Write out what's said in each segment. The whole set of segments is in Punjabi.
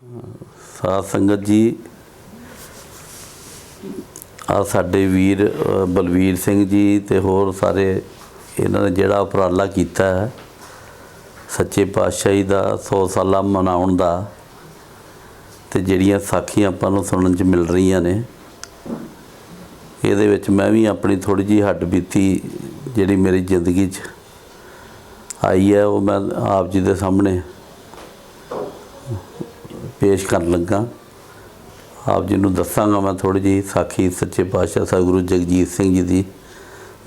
ਸਾਧ ਸੰਗਤ ਜੀ, ਆ ਸਾਡੇ ਵੀਰ ਬਲਵੀਰ ਸਿੰਘ ਜੀ ਤੇ ਹੋਰ ਸਾਰੇ ਇਹਨਾਂ ਨੇ ਜਿਹੜਾ ਉਪਰਾਲਾ ਕੀਤਾ ਹੈ ਸੱਚੇ ਪਾਤਸ਼ਾਹੀ ਦਾ 100 ਸਾਲਾ ਮਨਾਉਣ ਦਾ, ਤੇ ਜਿਹੜੀਆਂ ਸਾਖੀਆਂ ਆਪਾਂ ਨੂੰ ਸੁਣਨ 'ਚ ਮਿਲ ਰਹੀਆਂ ਨੇ, ਇਹਦੇ ਵਿੱਚ ਮੈਂ ਵੀ ਆਪਣੀ ਥੋੜ੍ਹੀ ਜਿਹੀ ਹੱਡ ਬੀਤੀ ਜਿਹੜੀ ਮੇਰੀ ਜ਼ਿੰਦਗੀ 'ਚ ਆਈ ਹੈ ਉਹ ਮੈਂ ਆਪ ਜੀ ਦੇ ਸਾਹਮਣੇ ਪੇਸ਼ ਕਰਨ ਲੱਗਾ। ਆਪ ਜੀ ਨੂੰ ਦੱਸਾਂਗਾ ਮੈਂ ਥੋੜ੍ਹੀ ਜਿਹੀ ਸਾਖੀ ਸੱਚੇ ਪਾਤਸ਼ਾਹ ਸਤਿਗੁਰੂ ਜਗਜੀਤ ਸਿੰਘ ਜੀ ਦੀ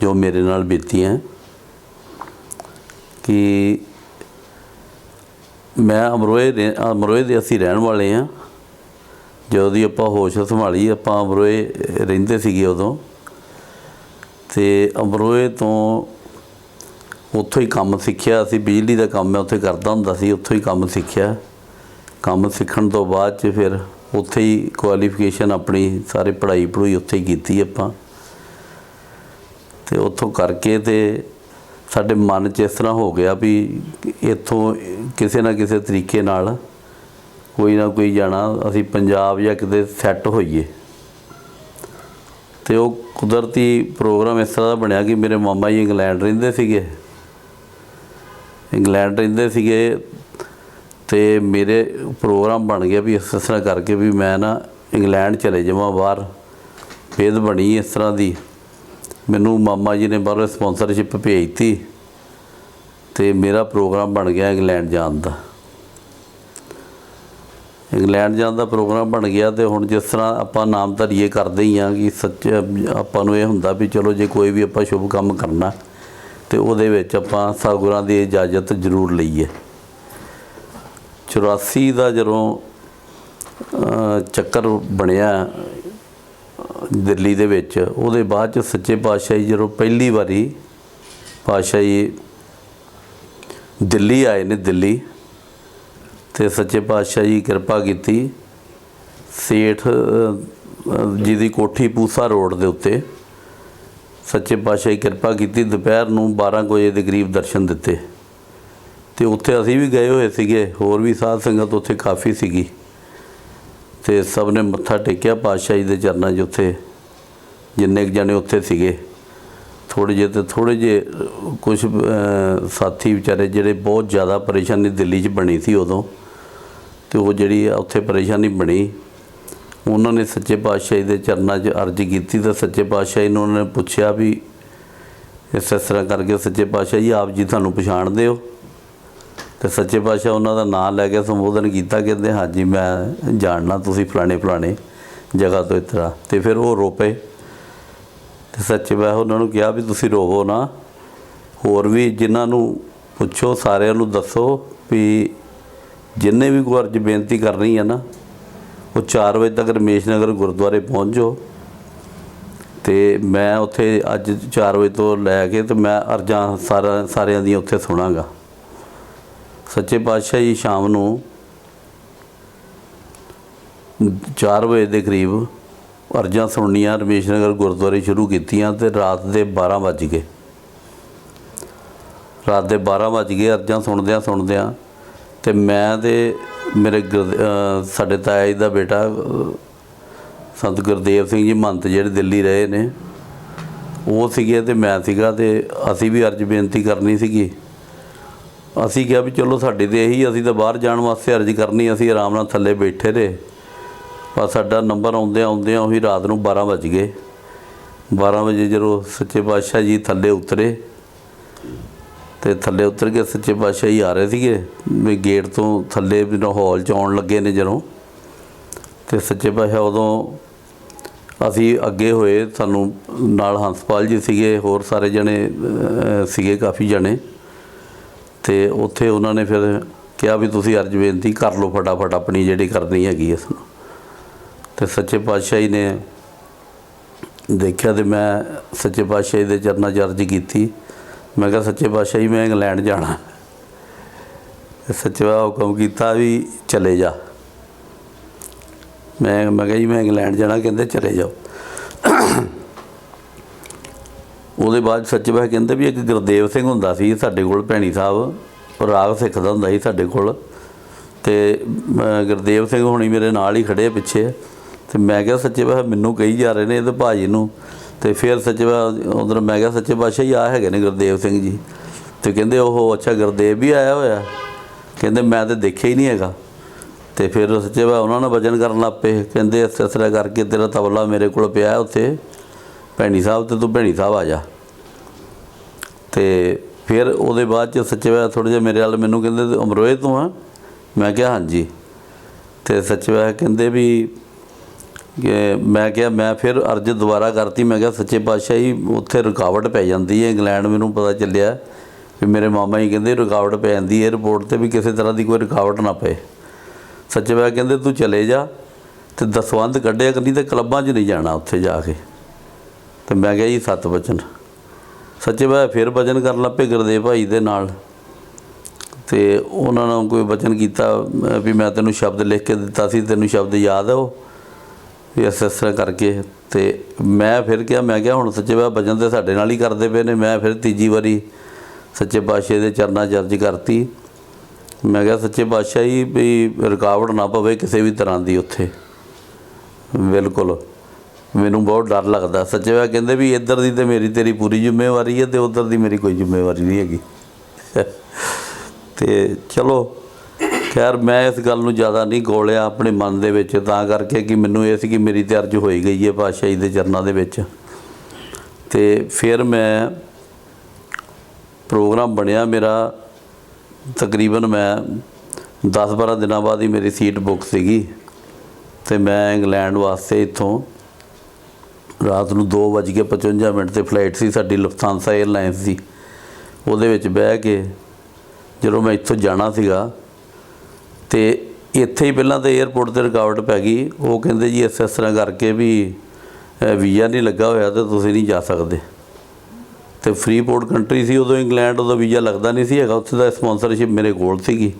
ਜੋ ਮੇਰੇ ਨਾਲ ਬੀਤੀ ਹੈ। ਕਿ ਮੈਂ ਅਮਰੋਏ ਦੇ ਅਸੀਂ ਰਹਿਣ ਵਾਲੇ ਹਾਂ। ਜਦੋਂ ਦੀ ਆਪਾਂ ਹੋਸ਼ ਸੰਭਾਲੀ ਆਪਾਂ ਅਮਰੋਏ ਰਹਿੰਦੇ ਸੀਗੇ ਉਦੋਂ, ਅਤੇ ਅਮਰੋਏ ਤੋਂ ਉੱਥੋਂ ਹੀ ਕੰਮ ਸਿੱਖਿਆ। ਅਸੀਂ ਬਿਜਲੀ ਦਾ ਕੰਮ ਮੈਂ ਉੱਥੇ ਕਰਦਾ ਹੁੰਦਾ ਸੀ, ਉੱਥੋਂ ਹੀ ਕੰਮ ਸਿੱਖਿਆ। ਕੰਮ ਸਿੱਖਣ ਤੋਂ ਬਾਅਦ 'ਚ ਫਿਰ ਉੱਥੇ ਹੀ ਕੁਆਲੀਫਿਕੇਸ਼ਨ ਆਪਣੀ ਸਾਰੇ ਪੜ੍ਹਾਈ ਉੱਥੇ ਹੀ ਕੀਤੀ ਆਪਾਂ। ਅਤੇ ਉੱਥੋਂ ਕਰਕੇ ਅਤੇ ਸਾਡੇ ਮਨ 'ਚ ਇਸ ਤਰ੍ਹਾਂ ਹੋ ਗਿਆ ਵੀ ਇੱਥੋਂ ਕਿਸੇ ਨਾ ਕਿਸੇ ਤਰੀਕੇ ਨਾਲ ਕੋਈ ਨਾ ਕੋਈ ਜਾਣਾ ਅਸੀਂ ਪੰਜਾਬ ਜਾਂ ਕਿਤੇ ਸੈੱਟ ਹੋਈਏ। ਅਤੇ ਉਹ ਕੁਦਰਤੀ ਪ੍ਰੋਗਰਾਮ ਇਸ ਤਰ੍ਹਾਂ ਦਾ ਬਣਿਆ ਕਿ ਮੇਰੇ ਮਾਮਾ ਜੀ ਇੰਗਲੈਂਡ ਰਹਿੰਦੇ ਸੀਗੇ ਅਤੇ ਮੇਰੇ ਪ੍ਰੋਗਰਾਮ ਬਣ ਗਿਆ ਵੀ ਇਸ ਤਰ੍ਹਾਂ ਕਰਕੇ ਵੀ ਮੈਂ ਨਾ ਇੰਗਲੈਂਡ ਚਲੇ ਜਾਵਾਂ ਬਾਹਰ। ਫੇਰ ਬਣੀ ਇਸ ਤਰ੍ਹਾਂ ਦੀ, ਮੈਨੂੰ ਮਾਮਾ ਜੀ ਨੇ ਬਾਹਰੋਂ ਸਪੋਂਸਰਸ਼ਿਪ ਭੇਜਤੀ ਅਤੇ ਮੇਰਾ ਪ੍ਰੋਗਰਾਮ ਬਣ ਗਿਆ ਇੰਗਲੈਂਡ ਜਾਣ ਦਾ। ਇੰਗਲੈਂਡ ਜਾਣ ਦਾ ਪ੍ਰੋਗਰਾਮ ਬਣ ਗਿਆ। ਅਤੇ ਹੁਣ ਜਿਸ ਤਰ੍ਹਾਂ ਆਪਾਂ ਨਾਮਧਾਰੀਏ ਕਰਦੇ ਹੀ ਹਾਂ ਕਿ ਸੱਚੇ ਆਪਾਂ ਨੂੰ ਇਹ ਹੁੰਦਾ ਵੀ ਚਲੋ ਜੇ ਕੋਈ ਵੀ ਆਪਾਂ ਸ਼ੁਭ ਕੰਮ ਕਰਨਾ ਅਤੇ ਉਹਦੇ ਵਿੱਚ ਆਪਾਂ ਸਤਿਗੁਰਾਂ ਦੀ ਇਜਾਜ਼ਤ ਜ਼ਰੂਰ ਲਈਏ। 84 ਦਾ ਜਦੋਂ ਚੱਕਰ ਬਣਿਆ ਦਿੱਲੀ ਦੇ ਵਿੱਚ, ਉਹਦੇ ਬਾਅਦ 'ਚ ਸੱਚੇ ਪਾਤਸ਼ਾਹ ਜੀ ਜਦੋਂ ਪਹਿਲੀ ਵਾਰੀ ਪਾਤਸ਼ਾਹ ਜੀ ਦਿੱਲੀ ਆਏ ਨੇ ਦਿੱਲੀ, ਅਤੇ ਸੱਚੇ ਪਾਤਸ਼ਾਹ ਜੀ ਕਿਰਪਾ ਕੀਤੀ। ਸੇਠ ਜੀ ਦੀ ਕੋਠੀ ਪੂਸਾ ਰੋਡ ਦੇ ਉੱਤੇ ਸੱਚੇ ਪਾਤਸ਼ਾਹ ਜੀ ਕਿਰਪਾ ਕੀਤੀ। ਦੁਪਹਿਰ ਨੂੰ 12 ਵਜੇ ਦੇ ਕਰੀਬ ਦਰਸ਼ਨ ਦਿੱਤੇ, ਅਤੇ ਉੱਥੇ ਅਸੀਂ ਵੀ ਗਏ ਹੋਏ ਸੀਗੇ, ਹੋਰ ਵੀ ਸਾਧ ਸੰਗਤ ਉੱਥੇ ਕਾਫੀ ਸੀਗੀ, ਅਤੇ ਸਭ ਨੇ ਮੱਥਾ ਟੇਕਿਆ ਪਾਤਸ਼ਾਹ ਜੀ ਦੇ ਚਰਨਾਂ 'ਚ। ਉੱਥੇ ਜਿੰਨੇ ਕੁ ਜਣੇ ਉੱਥੇ ਸੀਗੇ, ਥੋੜ੍ਹੇ ਜਿਹੇ ਕੁਛ ਸਾਥੀ ਵਿਚਾਰੇ ਜਿਹੜੇ ਬਹੁਤ ਜ਼ਿਆਦਾ ਪਰੇਸ਼ਾਨੀ ਦਿੱਲੀ 'ਚ ਬਣੀ ਸੀ ਉਦੋਂ, ਅਤੇ ਉਹ ਜਿਹੜੀ ਉੱਥੇ ਪਰੇਸ਼ਾਨੀ ਬਣੀ, ਉਹਨਾਂ ਨੇ ਸੱਚੇ ਪਾਤਸ਼ਾਹ ਜੀ ਦੇ ਚਰਨਾਂ 'ਚ ਅਰਜ਼ ਕੀਤੀ। ਤਾਂ ਸੱਚੇ ਪਾਤਸ਼ਾਹ ਜੀ ਨੂੰ ਉਹਨਾਂ ਨੇ ਪੁੱਛਿਆ ਵੀ ਇਸ ਤਰ੍ਹਾਂ ਕਰਕੇ ਸੱਚੇ ਪਾਤਸ਼ਾਹ ਜੀ ਆਪ ਜੀ ਤੁਹਾਨੂੰ ਪਛਾਣਦੇ ਹੋ? ਅਤੇ ਸੱਚੇ ਪਾਤਸ਼ਾਹ ਉਹਨਾਂ ਦਾ ਨਾਂ ਲੈ ਕੇ ਸੰਬੋਧਨ ਕੀਤਾ, ਕਹਿੰਦੇ ਹਾਂਜੀ ਮੈਂ ਜਾਣਨਾ, ਤੁਸੀਂ ਫਲਾਣੇ ਜਗ੍ਹਾ ਤੋਂ ਇਸ ਤਰ੍ਹਾਂ। ਅਤੇ ਫਿਰ ਉਹ ਰੋ ਪਏ। ਅਤੇ ਸੱਚੇ ਪਾਤਸ਼ਾਹ ਉਹਨਾਂ ਨੂੰ ਕਿਹਾ ਵੀ ਤੁਸੀਂ ਰੋਵੋ ਨਾ, ਹੋਰ ਵੀ ਜਿਨ੍ਹਾਂ ਨੂੰ ਪੁੱਛੋ ਸਾਰਿਆਂ ਨੂੰ ਦੱਸੋ ਵੀ ਜਿੰਨੇ ਵੀ ਕੋਈ ਅਰਜ਼ ਬੇਨਤੀ ਕਰਨੀ ਹੈ ਨਾ, ਉਹ 4 ਵਜੇ ਤੱਕ ਰਮੇਸ਼ ਨਗਰ ਗੁਰਦੁਆਰੇ ਪਹੁੰਚ ਜਾਓ। ਅਤੇ ਮੈਂ ਉੱਥੇ ਅੱਜ 4 ਵਜੇ ਤੋਂ ਲੈ ਕੇ ਅਤੇ ਮੈਂ ਅਰਜ਼ਾਂ ਸਾਰਿਆਂ ਦੀਆਂ ਉੱਥੇ ਸੁਣਾਂਗਾ। ਸੱਚੇ ਪਾਤਸ਼ਾਹ ਜੀ ਸ਼ਾਮ ਨੂੰ 4 ਵਜੇ ਦੇ ਕਰੀਬ ਅਰਜ਼ਾਂ ਸੁਣਨੀਆਂ ਰਮੇਸ਼ ਨਗਰ ਗੁਰਦੁਆਰੇ ਸ਼ੁਰੂ ਕੀਤੀਆਂ, ਅਤੇ ਰਾਤ ਦੇ 12 ਵੱਜ ਗਏ। ਅਰਜ਼ਾਂ ਸੁਣਦਿਆਂ ਅਤੇ ਮੈਂ ਅਤੇ ਮੇਰੇ ਸਾਡੇ ਤਾਇਆ ਜੀ ਦਾ ਬੇਟਾ ਸੰਤ ਗੁਰਦੇਵ ਸਿੰਘ ਜੀ ਮਹੰਤ ਜਿਹੜੇ ਦਿੱਲੀ ਰਹੇ ਨੇ, ਉਹ ਸੀਗੇ ਅਤੇ ਮੈਂ ਸੀਗਾ, ਅਤੇ ਅਸੀਂ ਵੀ ਅਰਜ਼ ਬੇਨਤੀ ਕਰਨੀ ਸੀਗੀ। ਅਸੀਂ ਕਿਹਾ ਵੀ ਚਲੋ ਸਾਡੀ ਤਾਂ ਇਹੀ, ਅਸੀਂ ਤਾਂ ਬਾਹਰ ਜਾਣ ਵਾਸਤੇ ਅਰਜ਼ ਕਰਨੀ, ਅਸੀਂ ਆਰਾਮ ਨਾਲ ਥੱਲੇ ਬੈਠੇ ਰਹੇ। ਪਰ ਸਾਡਾ ਨੰਬਰ ਆਉਂਦਿਆਂ ਉਹੀ ਰਾਤ ਨੂੰ 12 ਵੱਜ ਗਏ। 12 ਵਜੇ ਜਦੋਂ ਸੱਚੇ ਪਾਤਸ਼ਾਹ ਜੀ ਥੱਲੇ ਉਤਰੇ, ਅਤੇ ਥੱਲੇ ਉਤਰ ਕੇ ਸੱਚੇ ਪਾਤਸ਼ਾਹ ਜੀ ਆ ਰਹੇ ਸੀਗੇ ਵੀ ਗੇਟ ਤੋਂ ਥੱਲੇ ਹਾਲ 'ਚ ਆਉਣ ਲੱਗੇ ਨੇ ਜਦੋਂ, ਅਤੇ ਸੱਚੇ ਪਾਤਸ਼ਾਹ ਉਦੋਂ ਅਸੀਂ ਅੱਗੇ ਹੋਏ, ਸਾਨੂੰ ਨਾਲ ਹੰਸਪਾਲ ਜੀ ਸੀਗੇ, ਹੋਰ ਸਾਰੇ ਜਣੇ ਸੀਗੇ ਕਾਫੀ ਜਣੇ। ਅਤੇ ਉੱਥੇ ਉਹਨਾਂ ਨੇ ਫਿਰ ਕਿਹਾ ਵੀ ਤੁਸੀਂ ਅਰਜ਼ ਬੇਨਤੀ ਕਰ ਲਓ ਫਟਾਫਟ ਆਪਣੀ ਜਿਹੜੀ ਕਰਨੀ ਹੈਗੀ ਇਸ ਨੂੰ। ਅਤੇ ਸੱਚੇ ਪਾਤਸ਼ਾਹ ਜੀ ਨੇ ਦੇਖਿਆ, ਅਤੇ ਮੈਂ ਸੱਚੇ ਪਾਤਸ਼ਾਹ ਜੀ ਦੇ ਚਰਨਾਂ 'ਚ ਅਰਜ਼ ਕੀਤੀ। ਮੈਂ ਕਿਹਾ ਸੱਚੇ ਪਾਤਸ਼ਾਹ ਜੀ ਮੈਂ ਇੰਗਲੈਂਡ ਜਾਣਾ। ਸੱਚੇ ਪਾਤਸ਼ਾਹ ਹੁਕਮ ਕੀਤਾ ਵੀ ਚਲੇ ਜਾ। ਮੈਂ ਕਿਹਾ ਜੀ ਮੈਂ ਇੰਗਲੈਂਡ ਜਾਣਾ, ਕਹਿੰਦੇ ਚਲੇ ਜਾਓ। ਉਹਦੇ ਬਾਅਦ ਸੱਚੇ ਪਾਤਸ਼ਾਹ ਕਹਿੰਦੇ ਵੀ ਇੱਕ ਗੁਰਦੇਵ ਸਿੰਘ ਹੁੰਦਾ ਸੀ ਸਾਡੇ ਕੋਲ, ਭੈਣੀ ਸਾਹਿਬ, ਰਾਗ ਸਿੱਖਦਾ ਹੁੰਦਾ ਸੀ ਸਾਡੇ ਕੋਲ, ਤੇ ਗੁਰਦੇਵ ਸਿੰਘ ਹੋਣੀ ਮੇਰੇ ਨਾਲ ਹੀ ਖੜੇ ਪਿੱਛੇ। ਤੇ ਮੈਂ ਕਿਹਾ ਸੱਚੇ ਪਾਤਸ਼ਾਹ ਮੈਨੂੰ ਕਹੀ ਜਾ ਰਹੇ ਨੇ ਇਹਦੇ ਭਾਜੀ ਨੂੰ। ਤੇ ਫਿਰ ਸੱਚੇ ਉਧਰ ਮੈਂ ਕਿਹਾ ਸੱਚੇ ਪਾਤਸ਼ਾਹ ਜੀ ਆ ਹੈਗੇ ਨੇ ਗੁਰਦੇਵ ਸਿੰਘ ਜੀ। ਤੇ ਕਹਿੰਦੇ ਉਹ ਅੱਛਾ ਗੁਰਦੇਵ ਵੀ ਆਇਆ ਹੋਇਆ? ਕਹਿੰਦੇ ਮੈਂ ਤਾਂ ਦੇਖਿਆ ਹੀ ਨਹੀਂ ਹੈਗਾ। ਤੇ ਫਿਰ ਸੱਚੇ ਪਾਤਸ਼ਾਹ ਉਹਨਾਂ ਨਾਲ ਵਜਨ ਕਰਨ ਲੱਗ ਪਏ। ਕਹਿੰਦੇ ਇਸ ਤਰ੍ਹਾਂ ਕਰਕੇ ਤੇਰਾ ਤਬਲਾ ਮੇਰੇ ਕੋਲ ਪਿਆ ਉੱਥੇ ਭੈਣੀ ਸਾਹਿਬ, ਤੇ ਤੂੰ ਭੈਣੀ ਸਾਹਿਬ ਆ ਜਾ। ਤੇ ਫਿਰ ਉਹਦੇ ਬਾਅਦ 'ਚ ਸੱਚੇ ਪਾਤਸ਼ਾਹ ਥੋੜ੍ਹਾ ਜਿਹਾ ਮੇਰੇ ਵੱਲ ਮੈਨੂੰ ਕਹਿੰਦੇ ਅਮਰੋਏ ਤੋਂ ਆ? ਮੈਂ ਕਿਹਾ ਹਾਂਜੀ। ਤੇ ਸੱਚੇ ਪਾਤਸ਼ਾਹ ਕਹਿੰਦੇ ਵੀ ਕਿ ਮੈਂ ਕਿਹਾ ਮੈਂ ਫਿਰ ਅਰਜ਼ ਦੁਬਾਰਾ ਕਰਤੀ। ਮੈਂ ਕਿਹਾ ਸੱਚੇ ਪਾਤਸ਼ਾਹ ਜੀ ਉੱਥੇ ਰੁਕਾਵਟ ਪੈ ਜਾਂਦੀ ਹੈ ਇੰਗਲੈਂਡ। ਮੈਨੂੰ ਪਤਾ ਚੱਲਿਆ ਵੀ ਮੇਰੇ ਮਾਮਾ ਜੀ ਕਹਿੰਦੇ ਰੁਕਾਵਟ ਪੈ ਜਾਂਦੀ ਹੈ ਏਅਰਪੋਰਟ 'ਤੇ, ਵੀ ਕਿਸੇ ਤਰ੍ਹਾਂ ਦੀ ਕੋਈ ਰੁਕਾਵਟ ਨਾ ਪਏ। ਸੱਚੇ ਪਾਤਸ਼ਾਹ ਕਹਿੰਦੇ ਤੂੰ ਚਲੇ ਜਾ ਅਤੇ ਦਸਵੰਧ ਕੱਢਿਆ ਕਰਨੀ ਅਤੇ ਕਲੱਬਾਂ 'ਚ ਨਹੀਂ ਜਾਣਾ ਉੱਥੇ ਜਾ ਕੇ। ਅਤੇ ਮੈਂ ਕਿਹਾ ਜੀ 7 ਵਚਨ। ਸੱਚੇ ਪਾਤਸ਼ਾਹ ਫਿਰ ਵਚਨ ਕਰਨ ਲੱਗ ਪਏ ਗੁਰਦੇਵ ਭਾਈ ਦੇ ਨਾਲ। ਅਤੇ ਉਹਨਾਂ ਨੂੰ ਕੋਈ ਵਚਨ ਕੀਤਾ ਵੀ ਮੈਂ ਤੈਨੂੰ ਸ਼ਬਦ ਲਿਖ ਕੇ ਦਿੱਤਾ ਸੀ, ਤੈਨੂੰ ਸ਼ਬਦ ਯਾਦ ਆ ਉਹ ਵੀ ਇਸ ਤਰ੍ਹਾਂ ਕਰਕੇ। ਅਤੇ ਮੈਂ ਫਿਰ ਕਿਹਾ ਮੈਂ ਕਿਹਾ ਹੁਣ ਸੱਚੇ ਪਾਤਸ਼ਾਹ ਵਚਨ ਤਾਂ ਸਾਡੇ ਨਾਲ ਹੀ ਕਰਦੇ ਪਏ ਨੇ। ਮੈਂ ਫਿਰ ਤੀਜੀ ਵਾਰੀ ਸੱਚੇ ਪਾਤਸ਼ਾਹ ਦੇ ਚਰਨਾਂ 'ਚ ਅਰਜ਼ ਕਰਤੀ। ਮੈਂ ਕਿਹਾ ਸੱਚੇ ਪਾਤਸ਼ਾਹ ਜੀ ਵੀ ਰੁਕਾਵਟ ਨਾ ਪਵੇ ਕਿਸੇ ਵੀ ਤਰ੍ਹਾਂ ਦੀ ਉੱਥੇ, ਬਿਲਕੁਲ ਮੈਨੂੰ ਬਹੁਤ ਡਰ ਲੱਗਦਾ। ਸੱਚੇ ਪਾਤਸ਼ਾਹ ਕਹਿੰਦੇ ਵੀ ਇੱਧਰ ਦੀ ਤਾਂ ਮੇਰੀ ਤੇਰੀ ਪੂਰੀ ਜ਼ਿੰਮੇਵਾਰੀ ਹੈ ਅਤੇ ਉੱਧਰ ਦੀ ਮੇਰੀ ਕੋਈ ਜ਼ਿੰਮੇਵਾਰੀ ਨਹੀਂ ਹੈਗੀ। ਅਤੇ ਚਲੋ ਖੈਰ ਮੈਂ ਇਸ ਗੱਲ ਨੂੰ ਜ਼ਿਆਦਾ ਨਹੀਂ ਗੋਲਿਆ ਆਪਣੇ ਮਨ ਦੇ ਵਿੱਚ, ਤਾਂ ਕਰਕੇ ਕਿ ਮੈਨੂੰ ਇਹ ਸੀ ਕਿ ਮੇਰੀ ਤਾਂ ਅਰਜ਼ ਹੋਈ ਗਈ ਹੈ ਪਾਤਸ਼ਾਹ ਜੀ ਦੇ ਚਰਨਾਂ ਦੇ ਵਿੱਚ। ਅਤੇ ਫਿਰ ਮੈਂ ਪ੍ਰੋਗਰਾਮ ਬਣਿਆ ਮੇਰਾ, ਤਕਰੀਬਨ ਮੈਂ 10-12 ਦਿਨਾਂ ਬਾਅਦ ਹੀ ਮੇਰੀ ਸੀਟ ਬੁੱਕ ਸੀਗੀ। ਅਤੇ ਮੈਂ ਇੰਗਲੈਂਡ ਵਾਸਤੇ ਇੱਥੋਂ ਰਾਤ ਨੂੰ 2:55 'ਤੇ ਫਲਾਈਟ ਸੀ ਸਾਡੀ, ਲੁਫਥਾਂਸਾ ਏਅਰਲਾਈਨਸ ਦੀ। ਉਹਦੇ ਵਿੱਚ ਬਹਿ ਕੇ ਜਦੋਂ ਮੈਂ ਇੱਥੋਂ ਜਾਣਾ ਸੀਗਾ ਅਤੇ ਇੱਥੇ ਹੀ ਪਹਿਲਾਂ ਤਾਂ ਏਅਰਪੋਰਟ 'ਤੇ ਰੁਕਾਵਟ ਪੈ ਗਈ। ਉਹ ਕਹਿੰਦੇ ਜੀ ਇਸ ਤਰ੍ਹਾਂ ਕਰਕੇ ਵੀ ਵੀਜ਼ਾ ਨਹੀਂ ਲੱਗਾ ਹੋਇਆ ਅਤੇ ਤੁਸੀਂ ਨਹੀਂ ਜਾ ਸਕਦੇ। ਅਤੇ ਫਰੀਪੋਰਟ ਕੰਟਰੀ ਸੀ ਉਦੋਂ ਇੰਗਲੈਂਡ, ਉਦੋਂ ਵੀਜ਼ਾ ਲੱਗਦਾ ਨਹੀਂ ਸੀ ਹੈਗਾ। ਉੱਥੇ ਦਾ ਸਪੋਂਸਰਸ਼ਿਪ ਮੇਰੇ ਕੋਲ ਸੀਗੀ।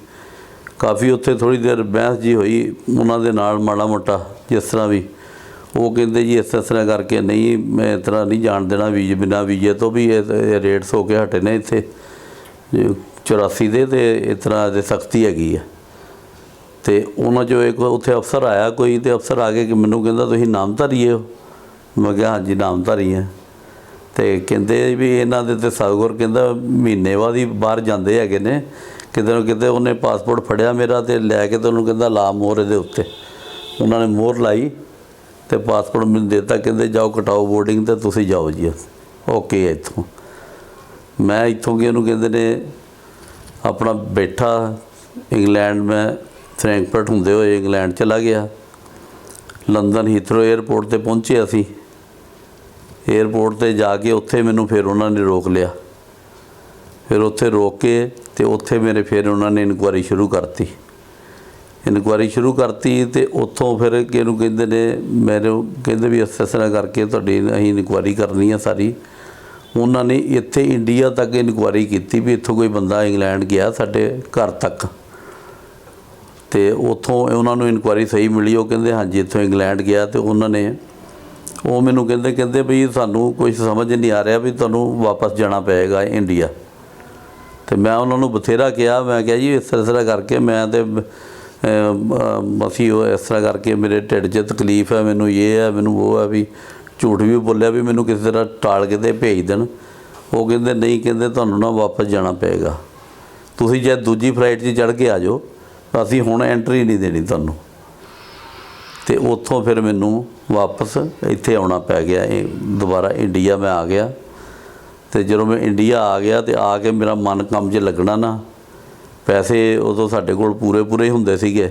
ਕਾਫੀ ਉੱਥੇ ਥੋੜ੍ਹੀ ਦੇਰ ਬਹਿਸ ਜੀ ਹੋਈ ਉਹਨਾਂ ਦੇ ਨਾਲ ਮਾੜਾ ਮੋਟਾ ਜਿਸ ਤਰ੍ਹਾਂ ਵੀ। ਉਹ ਕਹਿੰਦੇ ਜੀ ਇਸ ਤਰ੍ਹਾਂ ਕਰਕੇ ਨਹੀਂ, ਮੈਂ ਇਸ ਤਰ੍ਹਾਂ ਨਹੀਂ ਜਾਣ ਦੇਣਾ ਵੀਜ਼ੇ, ਬਿਨਾਂ ਵੀਜ਼ੇ ਤੋਂ ਵੀ ਇਹ ਰੇਟਸ ਹੋ ਕੇ ਹਟੇ ਨੇ ਇੱਥੇ 84 ਦੇ, ਅਤੇ ਇਸ ਤਰ੍ਹਾਂ ਦੇ ਸਖਤੀ ਹੈਗੀ ਆ। ਅਤੇ ਉਹਨਾਂ 'ਚੋਂ ਇੱਕ ਉੱਥੇ ਅਫਸਰ ਆਇਆ ਕੋਈ, ਅਤੇ ਅਫਸਰ ਆ ਕੇ ਕਿ ਮੈਨੂੰ ਕਹਿੰਦਾ ਤੁਸੀਂ ਨਾਮਧਾਰੀ ਹੋ? ਮੈਂ ਕਿਹਾ ਹਾਂਜੀ ਨਾਮਧਾਰੀ ਹੈ। ਅਤੇ ਕਹਿੰਦੇ ਵੀ ਇਹਨਾਂ ਦੇ ਤਾਂ ਸਤਿਗੁਰ ਕਹਿੰਦਾ ਮਹੀਨੇ ਬਾਅਦ ਹੀ ਬਾਹਰ ਜਾਂਦੇ ਹੈਗੇ ਨੇ, ਕਿਤੇ ਨਾ ਕਿਤੇ। ਉਹਨੇ ਪਾਸਪੋਰਟ ਫੜਿਆ ਮੇਰਾ ਅਤੇ ਲੈ ਕੇ ਤੇ ਉਹਨੂੰ ਕਹਿੰਦਾ ਲਾ ਮੋਹਰ ਇਹਦੇ ਉੱਤੇ। ਉਹਨਾਂ ਨੇ ਮੋਹਰ ਲਾਈ ਅਤੇ ਪਾਸਪੋਰਟ ਮੈਨੂੰ ਦੇ ਦਿੱਤਾ। ਕਹਿੰਦੇ ਜਾਓ ਕਟਾਓ ਬੋਰਡਿੰਗ ਅਤੇ ਤੁਸੀਂ ਜਾਓ ਜੀ ਓਕੇ। ਇੱਥੋਂ ਮੈਂ ਇੱਥੋਂ ਕਿ ਉਹਨੂੰ ਕਹਿੰਦੇ ਨੇ ਆਪਣਾ ਬੈਠਾ ਇੰਗਲੈਂਡ। ਮੈਂ ਫਰੈਂਕਫਰਟ ਹੁੰਦੇ ਹੋਏ ਇੰਗਲੈਂਡ ਚਲਾ ਗਿਆ। ਲੰਦਨ ਹੀਥਰੋ ਏਅਰਪੋਰਟ 'ਤੇ ਪਹੁੰਚੇ ਅਸੀਂ। ਏਅਰਪੋਰਟ 'ਤੇ ਜਾ ਕੇ ਉੱਥੇ ਮੈਨੂੰ ਫਿਰ ਉਹਨਾਂ ਨੇ ਰੋਕ ਲਿਆ। ਫਿਰ ਉੱਥੇ ਰੋਕ ਕੇ ਅਤੇ ਉੱਥੇ ਮੇਰੇ ਫਿਰ ਉਹਨਾਂ ਨੇ ਇਨਕੁਆਇਰੀ ਸ਼ੁਰੂ ਕਰਤੀ। ਅਤੇ ਉੱਥੋਂ ਫਿਰ ਕਿਹਨੂੰ ਕਹਿੰਦੇ ਨੇ ਮੈਨੂੰ ਕਹਿੰਦੇ ਵੀ ਇਸ ਤਰ੍ਹਾਂ ਕਰਕੇ ਤੁਹਾਡੀ ਅਸੀਂ ਇਨਕੁਆਇਰੀ ਕਰਨੀ ਆ ਸਾਰੀ। ਉਹਨਾਂ ਨੇ ਇੱਥੇ ਇੰਡੀਆ ਤੱਕ ਇਨਕੁਆਇਰੀ ਕੀਤੀ ਵੀ ਇੱਥੋਂ ਕੋਈ ਬੰਦਾ ਇੰਗਲੈਂਡ ਗਿਆ ਸਾਡੇ ਘਰ ਤੱਕ। ਅਤੇ ਉੱਥੋਂ ਉਹਨਾਂ ਨੂੰ ਇਨਕੁਆਇਰੀ ਸਹੀ ਮਿਲੀ। ਉਹ ਕਹਿੰਦੇ ਹਾਂਜੀ ਇੱਥੋਂ ਇੰਗਲੈਂਡ ਗਿਆ। ਅਤੇ ਉਹਨਾਂ ਨੇ ਉਹ ਮੈਨੂੰ ਕਹਿੰਦੇ ਵੀ ਸਾਨੂੰ ਕੁਛ ਸਮਝ ਨਹੀਂ ਆ ਰਿਹਾ ਵੀ ਤੁਹਾਨੂੰ ਵਾਪਸ ਜਾਣਾ ਪਏਗਾ ਇੰਡੀਆ। ਅਤੇ ਮੈਂ ਉਹਨਾਂ ਨੂੰ ਬਥੇਰਾ ਕਿਹਾ, ਮੈਂ ਕਿਹਾ ਜੀ ਇਸ ਤਰ੍ਹਾਂ ਕਰਕੇ ਮੈਂ ਤਾਂ ਅਸੀਂ ਉਹ ਇਸ ਤਰ੍ਹਾਂ ਕਰਕੇ ਮੇਰੇ ਢਿੱਡ 'ਚ ਤਕਲੀਫ ਹੈ, ਮੈਨੂੰ ਇਹ ਹੈ, ਮੈਨੂੰ ਉਹ ਹੈ, ਵੀ ਝੂਠ ਵੀ ਬੋਲਿਆ ਵੀ ਮੈਨੂੰ ਕਿਸੇ ਤਰ੍ਹਾਂ ਟਾਲ ਕੇ ਤੇ ਭੇਜ ਦੇਣ। ਉਹ ਕਹਿੰਦੇ ਨਹੀਂ, ਕਹਿੰਦੇ ਤੁਹਾਨੂੰ ਨਾ ਵਾਪਸ ਜਾਣਾ ਪਏਗਾ, ਤੁਸੀਂ ਜੇ ਦੂਜੀ ਫਲਾਈਟ 'ਚ ਚੜ੍ਹ ਕੇ ਆ ਜਾਓ, ਅਸੀਂ ਹੁਣ ਐਂਟਰੀ ਨਹੀਂ ਦੇਣੀ ਤੁਹਾਨੂੰ। ਅਤੇ ਉੱਥੋਂ ਫਿਰ ਮੈਨੂੰ ਵਾਪਸ ਇੱਥੇ ਆਉਣਾ ਪੈ ਗਿਆ। ਦੁਬਾਰਾ ਇੰਡੀਆ ਮੈਂ ਆ ਗਿਆ। ਅਤੇ ਜਦੋਂ ਮੈਂ ਇੰਡੀਆ ਆ ਗਿਆ ਅਤੇ ਆ ਕੇ ਮੇਰਾ ਮਨ ਕੰਮ 'ਚ ਲੱਗਣਾ ਨਾ। ਪੈਸੇ ਉਦੋਂ ਸਾਡੇ ਕੋਲ ਪੂਰੇ ਹੁੰਦੇ ਸੀਗੇ,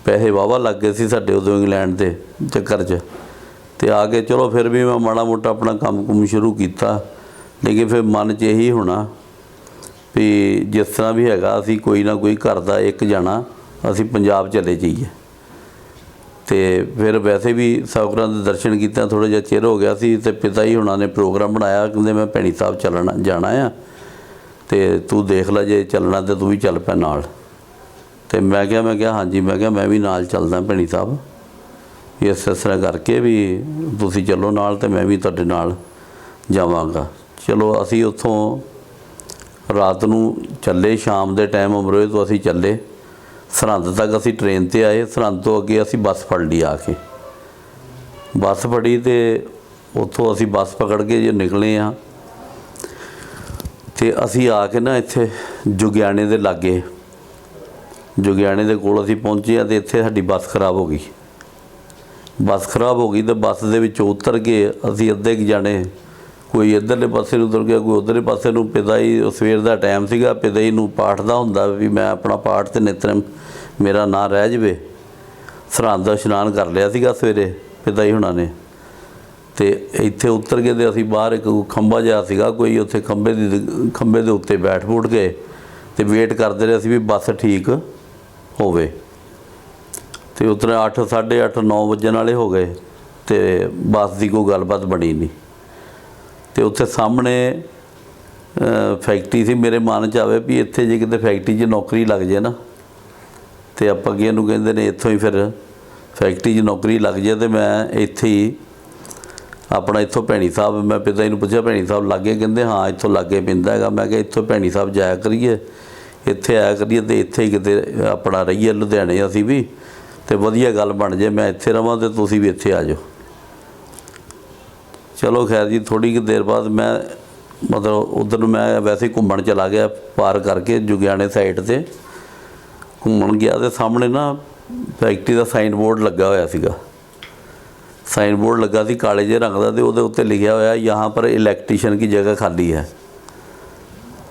ਪੈਸੇ ਵਾਹਵਾ ਲੱਗ ਗਏ ਸੀ ਸਾਡੇ ਉਦੋਂ ਇੰਗਲੈਂਡ ਦੇ ਚੱਕਰ 'ਚ। ਅਤੇ ਆ ਕੇ ਚਲੋ ਫਿਰ ਵੀ ਮੈਂ ਮਾੜਾ ਮੋਟਾ ਆਪਣਾ ਕੰਮ ਕੁਮ ਸ਼ੁਰੂ ਕੀਤਾ। ਲੇਕਿਨ ਫਿਰ ਮਨ 'ਚ ਇਹੀ ਹੋਣਾ ਵੀ ਜਿਸ ਤਰ੍ਹਾਂ ਵੀ ਹੈਗਾ ਅਸੀਂ ਕੋਈ ਨਾ ਕੋਈ ਘਰ ਦਾ ਇੱਕ ਜਾਣਾ ਅਸੀਂ ਪੰਜਾਬ ਚਲੇ ਜਾਈਏ। ਅਤੇ ਫਿਰ ਵੈਸੇ ਵੀ ਸਤਿਗੁਰਾਂ ਦੇ ਦਰਸ਼ਨ ਕੀਤਿਆਂ ਥੋੜ੍ਹਾ ਜਿਹਾ ਚਿਰ ਹੋ ਗਿਆ ਸੀ। ਅਤੇ ਪਿਤਾ ਜੀ ਹੁਣਾਂ ਨੇ ਪ੍ਰੋਗਰਾਮ ਬਣਾਇਆ, ਕਹਿੰਦੇ ਮੈਂ ਭੈਣੀ ਸਾਹਿਬ ਜਾਣਾ ਆ, ਅਤੇ ਤੂੰ ਦੇਖ ਲੈ ਜੇ ਚੱਲਣਾ ਤਾਂ ਤੂੰ ਵੀ ਚੱਲ ਪੈ ਨਾਲ। ਅਤੇ ਮੈਂ ਕਿਹਾ ਹਾਂਜੀ, ਮੈਂ ਕਿਹਾ ਮੈਂ ਵੀ ਨਾਲ ਚੱਲਦਾ ਭੈਣੀ ਸਾਹਿਬ, ਇਸ ਤਰ੍ਹਾਂ ਕਰਕੇ ਵੀ ਤੁਸੀਂ ਚੱਲੋ ਨਾਲ ਅਤੇ ਮੈਂ ਵੀ ਤੁਹਾਡੇ ਨਾਲ ਜਾਵਾਂਗਾ। ਚਲੋ ਅਸੀਂ ਉੱਥੋਂ ਰਾਤ ਨੂੰ ਚੱਲੇ, ਸ਼ਾਮ ਦੇ ਟਾਈਮ ਅਮਰੋਏ ਤੋਂ ਅਸੀਂ ਚੱਲੇ। ਸਰਹੰਦ ਤੱਕ ਅਸੀਂ ਟ੍ਰੇਨ 'ਤੇ ਆਏ। ਸਰਹੰਦ ਤੋਂ ਅੱਗੇ ਅਸੀਂ ਬੱਸ ਫੜ ਲਈ ਆ ਕੇ। ਬੱਸ ਫੜੀ ਅਤੇ ਉੱਥੋਂ ਅਸੀਂ ਬੱਸ ਪਕੜ ਕੇ ਜੇ ਨਿਕਲੇ ਹਾਂ ਅਤੇ ਅਸੀਂ ਆ ਕੇ ਨਾ ਇੱਥੇ ਜੁਗਿਆਣੇ ਦੇ ਲਾਗੇ, ਜੁਗਿਆਣੇ ਦੇ ਕੋਲ ਅਸੀਂ ਪਹੁੰਚੇ ਹਾਂ ਅਤੇ ਇੱਥੇ ਸਾਡੀ ਬੱਸ ਖਰਾਬ ਹੋ ਗਈ। ਬੱਸ ਖਰਾਬ ਹੋ ਗਈ ਅਤੇ ਬੱਸ ਦੇ ਵਿੱਚੋਂ ਉਤਰ ਕੇ ਅਸੀਂ ਅੱਧੇ ਕੁ ਜਾਣੇ, ਕੋਈ ਇੱਧਰਲੇ ਪਾਸੇ ਨੂੰ ਤੁਰ ਗਿਆ, ਕੋਈ ਉੱਧਰਲੇ ਪਾਸੇ ਨੂੰ। ਪਿਦਾਈ ਸਵੇਰ ਦਾ ਟਾਈਮ ਸੀਗਾ, ਪਿਦਾਈ ਨੂੰ ਪਾਠ ਦਾ ਹੁੰਦਾ ਵੀ ਮੈਂ ਆਪਣਾ ਪਾਠ ਅਤੇ ਨਿਤਨੇਮ ਮੇਰਾ ਨਾਂ ਰਹਿ ਜਾਵੇ। ਸਰਹੰਦ ਦਾ ਇਸ਼ਨਾਨ ਕਰ ਲਿਆ ਸੀਗਾ ਸਵੇਰੇ ਪਿਦਾਈ ਹੁਣਾਂ ਨੇ, ਅਤੇ ਇੱਥੇ ਉਤਰ ਕੇ ਅਤੇ ਅਸੀਂ ਬਾਹਰ ਇੱਕ ਖੰਭਾ ਜਿਹਾ ਸੀਗਾ ਕੋਈ, ਉੱਥੇ ਖੰਭੇ ਦੇ ਉੱਤੇ ਬੈਠ ਬੂਠ ਗਏ ਅਤੇ ਵੇਟ ਕਰਦੇ ਰਹੇ ਅਸੀਂ ਵੀ ਬੱਸ ਠੀਕ ਹੋਵੇ। ਅਤੇ ਉਤਰੇ 8, 8:30, 9 ਵੱਜਣ ਵਾਲੇ ਹੋ ਗਏ ਅਤੇ ਬੱਸ ਦੀ ਕੋਈ ਗੱਲਬਾਤ ਬਣੀ ਨਹੀਂ। ਅਤੇ ਉੱਥੇ ਸਾਹਮਣੇ ਫੈਕਟਰੀ ਸੀ। ਮੇਰੇ ਮਨ 'ਚ ਆਵੇ ਵੀ ਇੱਥੇ ਜੇ ਕਿਤੇ ਫੈਕਟਰੀ 'ਚ ਨੌਕਰੀ ਲੱਗ ਜਾਏ ਨਾ, ਅਤੇ ਆਪਾਂ ਅੱਗੇ ਇਹਨੂੰ ਕਹਿੰਦੇ ਨੇ ਇੱਥੋਂ ਹੀ ਫਿਰ ਫੈਕਟਰੀ 'ਚ ਨੌਕਰੀ ਲੱਗ ਜਾਏ ਅਤੇ ਮੈਂ ਇੱਥੇ ਹੀ ਆਪਣਾ ਇੱਥੋਂ ਭੈਣੀ ਸਾਹਿਬ, ਮੈਂ ਪਿਤਾ ਜੀ ਨੂੰ ਪੁੱਛਿਆ ਭੈਣੀ ਸਾਹਿਬ ਲਾਗੇ? ਕਹਿੰਦੇ ਹਾਂ ਇੱਥੋਂ ਲਾਗੇ ਪੈਂਦਾ ਹੈਗਾ। ਮੈਂ ਕਿਹਾ ਇੱਥੋਂ ਭੈਣੀ ਸਾਹਿਬ ਜਾਇਆ ਕਰੀਏ, ਇੱਥੇ ਆਇਆ ਕਰੀਏ ਅਤੇ ਇੱਥੇ ਹੀ ਕਿਤੇ ਆਪਣਾ ਰਹੀਏ ਲੁਧਿਆਣੇ ਅਸੀਂ ਵੀ, ਅਤੇ ਵਧੀਆ ਗੱਲ ਬਣ ਜਾਏ, ਮੈਂ ਇੱਥੇ ਰਹਾਂ ਅਤੇ ਤੁਸੀਂ ਵੀ ਇੱਥੇ ਆ ਜਾਓ। ਚਲੋ ਖੈਰ ਜੀ, ਥੋੜ੍ਹੀ ਕੁ ਦੇਰ ਬਾਅਦ ਮੈਂ ਮਤਲਬ ਉੱਧਰ ਨੂੰ ਮੈਂ ਵੈਸੇ ਘੁੰਮਣ ਚਲਾ ਗਿਆ, ਪਾਰ ਕਰਕੇ ਜੁਗਿਆਣੇ ਸਾਈਡ 'ਤੇ ਘੁੰਮਣ ਗਿਆ ਅਤੇ ਸਾਹਮਣੇ ਨਾ ਫੈਕਟਰੀ ਦਾ ਸਾਈਨ ਬੋਰਡ ਲੱਗਾ ਹੋਇਆ ਸੀਗਾ। ਸਾਈਨ ਬੋਰਡ ਲੱਗਾ ਸੀ ਕਾਲੇ ਜਿਹੇ ਰੰਗ ਦਾ, ਅਤੇ ਉਹਦੇ ਉੱਤੇ ਲਿਖਿਆ ਹੋਇਆ यहाँ पर इलेक्ट्रीशियन की जगह खाली है।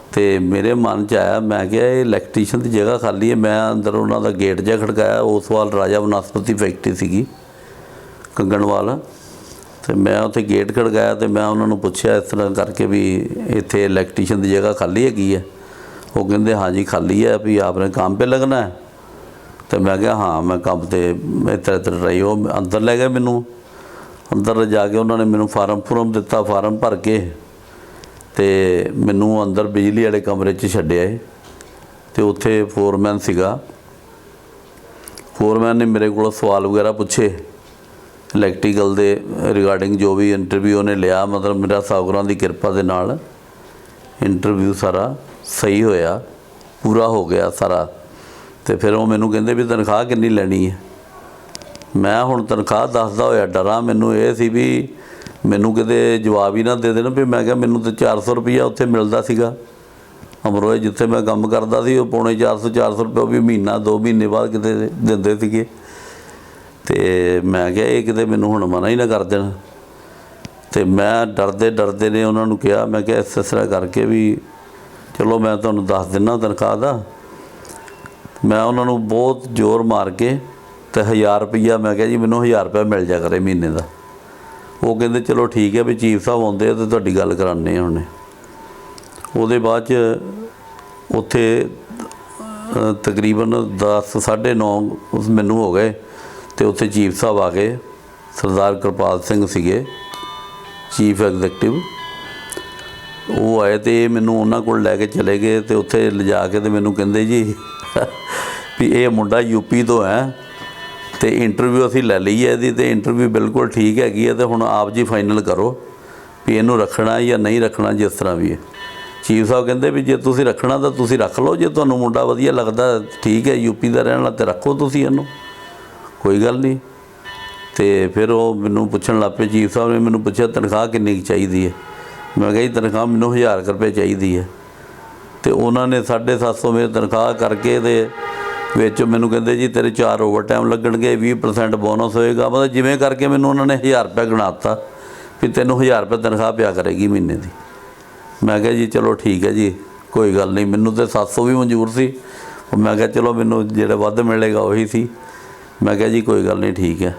ਅਤੇ ਮੇਰੇ ਮਨ 'ਚ ਆਇਆ, ਮੈਂ ਕਿਹਾ ਇਹ ਇਲੈਕਟ੍ਰੀਸ਼ੀਅਨ ਦੀ ਜਗ੍ਹਾ ਖਾਲੀ ਹੈ। ਮੈਂ ਅੰਦਰ ਉਹਨਾਂ ਦਾ ਗੇਟ ਜਿਹਾ ਖੜਕਾਇਆ, ਉਸ ਵੱਲ ਰਾਜਾ ਬਨਸਪਤੀ ਫੈਕਟਰੀ ਸੀਗੀ ਕੰਗਣਵਾਲ, ਅਤੇ ਮੈਂ ਉੱਥੇ ਗੇਟ ਖੜਕਾਇਆ ਅਤੇ ਮੈਂ ਉਹਨਾਂ ਨੂੰ ਪੁੱਛਿਆ ਇਸ ਤਰ੍ਹਾਂ ਕਰਕੇ ਵੀ ਇੱਥੇ ਇਲੈਕਟ੍ਰੀਸ਼ੀਅਨ ਦੀ ਜਗ੍ਹਾ ਖਾਲੀ ਹੈਗੀ ਹੈ? ਉਹ ਕਹਿੰਦੇ हाँ जी खाली है, भी आपने काम पे लगना है? तो मैं क्या हाँ मैं काम ਤੇ ਇੱਧਰ ਇੱਧਰ ਰਹੀ। ਉਹ ਅੰਦਰ ਲੈ ਗਏ ਮੈਨੂੰ, ਅੰਦਰ ਜਾ ਕੇ ਉਹਨਾਂ ਨੇ ਮੈਨੂੰ ਫਾਰਮ ਦਿੱਤਾ, ਫਾਰਮ ਭਰ ਕੇ ਅਤੇ ਮੈਨੂੰ ਅੰਦਰ ਬਿਜਲੀ ਵਾਲੇ ਕਮਰੇ 'ਚ ਛੱਡਿਆ ਅਤੇ ਉੱਥੇ ਫੋਰਮੈਨ ਸੀਗਾ। ਫੋਰਮੈਨ ਨੇ ਮੇਰੇ ਕੋਲ ਸਵਾਲ ਵਗੈਰਾ ਪੁੱਛੇ ਇਲੈਕਟ੍ਰੀਕਲ ਦੇ ਰਿਗਾਰਡਿੰਗ, ਜੋ ਵੀ ਇੰਟਰਵਿਊ ਉਹਨੇ ਲਿਆ। ਮਤਲਬ ਮੇਰਾ ਸਾਗਰਾਂ ਦੀ ਕਿਰਪਾ ਦੇ ਨਾਲ ਇੰਟਰਵਿਊ ਸਾਰਾ ਸਹੀ ਹੋਇਆ, ਪੂਰਾ ਹੋ ਗਿਆ ਸਾਰਾ। ਅਤੇ ਫਿਰ ਉਹ ਮੈਨੂੰ ਕਹਿੰਦੇ ਵੀ ਤਨਖਾਹ ਕਿੰਨੀ ਲੈਣੀ ਹੈ? ਮੈਂ ਹੁਣ ਤਨਖਾਹ ਦੱਸਦਾ ਹੋਇਆ ਡਰਾਂ, ਮੈਨੂੰ ਇਹ ਸੀ ਵੀ ਮੈਨੂੰ ਕਿਤੇ ਜਵਾਬ ਹੀ ਨਾ ਦੇ ਦੇਣ ਵੀ। ਮੈਂ ਕਿਹਾ ਮੈਨੂੰ ਤਾਂ 400 ਰੁਪਈਆ ਉੱਥੇ ਮਿਲਦਾ ਸੀਗਾ ਅਮਰੋਏ, ਜਿੱਥੇ ਮੈਂ ਕੰਮ ਕਰਦਾ ਸੀ। ਉਹ ਪੌਣੇ 400 ਰੁਪਏ ਉਹ ਵੀ ਮਹੀਨਾ 2 ਮਹੀਨੇ ਬਾਅਦ ਕਿਤੇ ਦਿੰਦੇ ਸੀਗੇ। ਅਤੇ ਮੈਂ ਕਿਹਾ ਇਹ ਕਿਤੇ ਮੈਨੂੰ ਹੁਣ ਮਨਾ ਹੀ ਨਾ ਕਰ ਦੇਣ। ਅਤੇ ਮੈਂ ਡਰਦੇ ਨੇ ਉਹਨਾਂ ਨੂੰ ਕਿਹਾ, ਮੈਂ ਕਿਹਾ ਇਸ ਤਰ੍ਹਾਂ ਕਰਕੇ ਵੀ ਚਲੋ ਮੈਂ ਤੁਹਾਨੂੰ ਦੱਸ ਦਿੰਦਾ ਤਨਖਾਹ ਦਾ। ਮੈਂ ਉਹਨਾਂ ਨੂੰ ਬਹੁਤ ਜ਼ੋਰ ਮਾਰ ਕੇ ਅਤੇ 1000 ਰੁਪਈਆ, ਮੈਂ ਕਿਹਾ ਜੀ ਮੈਨੂੰ 1000 ਰੁਪਇਆ ਮਿਲ ਜਾ ਕਰੇ ਮਹੀਨੇ ਦਾ। ਉਹ ਕਹਿੰਦੇ ਚਲੋ ਠੀਕ ਹੈ ਵੀ ਚੀਫ ਸਾਹਿਬ ਆਉਂਦੇ ਆ ਅਤੇ ਤੁਹਾਡੀ ਗੱਲ ਕਰਾਉਂਦੇ ਹਾਂ ਹੁਣੇ। ਉਹਦੇ ਬਾਅਦ 'ਚ ਉੱਥੇ ਤਕਰੀਬਨ 10, 9:30 ਮੈਨੂੰ ਹੋ ਗਏ ਅਤੇ ਉੱਥੇ ਚੀਫ ਸਾਹਿਬ ਆ ਗਏ। ਸਰਦਾਰ ਕਿਰਪਾਲ ਸਿੰਘ ਸੀਗੇ ਚੀਫ ਐਗਜ਼ੈਕਟਿਵ, ਉਹ ਆਏ ਅਤੇ ਮੈਨੂੰ ਉਹਨਾਂ ਕੋਲ ਲੈ ਕੇ ਚਲੇ ਗਏ। ਅਤੇ ਉੱਥੇ ਲਿਜਾ ਕੇ ਅਤੇ ਮੈਨੂੰ ਕਹਿੰਦੇ ਜੀ ਵੀ ਇਹ ਮੁੰਡਾ ਯੂਪੀ ਤੋਂ ਹੈ ਅਤੇ ਇੰਟਰਵਿਊ ਅਸੀਂ ਲੈ ਲਈ ਹੈ ਇਹਦੀ, ਅਤੇ ਇੰਟਰਵਿਊ ਬਿਲਕੁਲ ਠੀਕ ਹੈਗੀ ਹੈ, ਅਤੇ ਹੁਣ ਆਪ ਜੀ ਫਾਈਨਲ ਕਰੋ ਵੀ ਇਹਨੂੰ ਰੱਖਣਾ ਜਾਂ ਨਹੀਂ ਰੱਖਣਾ, ਜਿਸ ਤਰ੍ਹਾਂ ਵੀ ਹੈ। ਚੀਫ ਸਾਹਿਬ ਕਹਿੰਦੇ ਵੀ ਜੇ ਤੁਸੀਂ ਰੱਖਣਾ ਤਾਂ ਤੁਸੀਂ ਰੱਖ ਲਓ, ਜੇ ਤੁਹਾਨੂੰ ਮੁੰਡਾ ਵਧੀਆ ਲੱਗਦਾ ਠੀਕ ਹੈ, ਯੂਪੀ ਦਾ ਰਹਿਣ ਵਾਲਾ, ਤਾਂ ਰੱਖੋ ਤੁਸੀਂ ਇਹਨੂੰ, ਕੋਈ ਗੱਲ ਨਹੀਂ। ਅਤੇ ਫਿਰ ਉਹ ਮੈਨੂੰ ਪੁੱਛਣ ਲੱਗ ਪਏ, ਚੀਫ ਸਾਹਿਬ ਨੇ ਮੈਨੂੰ ਪੁੱਛਿਆ ਤਨਖਾਹ ਕਿੰਨੀ ਕੁ ਚਾਹੀਦੀ ਹੈ? ਮੈਂ ਕਿਹਾ ਜੀ ਤਨਖਾਹ ਮੈਨੂੰ 1000 ਰੁਪਏ ਚਾਹੀਦੀ ਹੈ। ਅਤੇ ਉਹਨਾਂ ਨੇ 750 ਮੇਰੀ ਤਨਖਾਹ ਕਰਕੇ ਦੇ ਵਿੱਚ ਮੈਨੂੰ ਕਹਿੰਦੇ ਜੀ ਤੇਰੇ 4 ਓਵਰ ਟਾਈਮ ਲੱਗਣਗੇ, 20% ਬੋਨਸ ਹੋਏਗਾ। ਮਤਲਬ ਜਿਵੇਂ ਕਰਕੇ ਮੈਨੂੰ ਉਹਨਾਂ ਨੇ 1000 ਰੁਪਇਆ ਗਿਣਾ ਦਿੱਤਾ ਵੀ ਤੈਨੂੰ 1000 ਰੁਪਏ ਤਨਖਾਹ ਪਿਆ ਕਰੇਗੀ ਮਹੀਨੇ ਦੀ। ਮੈਂ ਕਿਹਾ ਜੀ ਚਲੋ ਠੀਕ ਹੈ ਜੀ, ਕੋਈ ਗੱਲ ਨਹੀਂ। ਮੈਨੂੰ ਤਾਂ 700 ਵੀ ਮਨਜ਼ੂਰ ਸੀ। ਮੈਂ ਕਿਹਾ ਚਲੋ ਮੈਨੂੰ ਜਿਹੜਾ ਵੱਧ ਮਿਲੇਗਾ ਉਹੀ ਸੀ। ਮੈਂ ਕਿਹਾ ਜੀ ਕੋਈ ਗੱਲ ਨਹੀਂ, ਠੀਕ ਹੈ।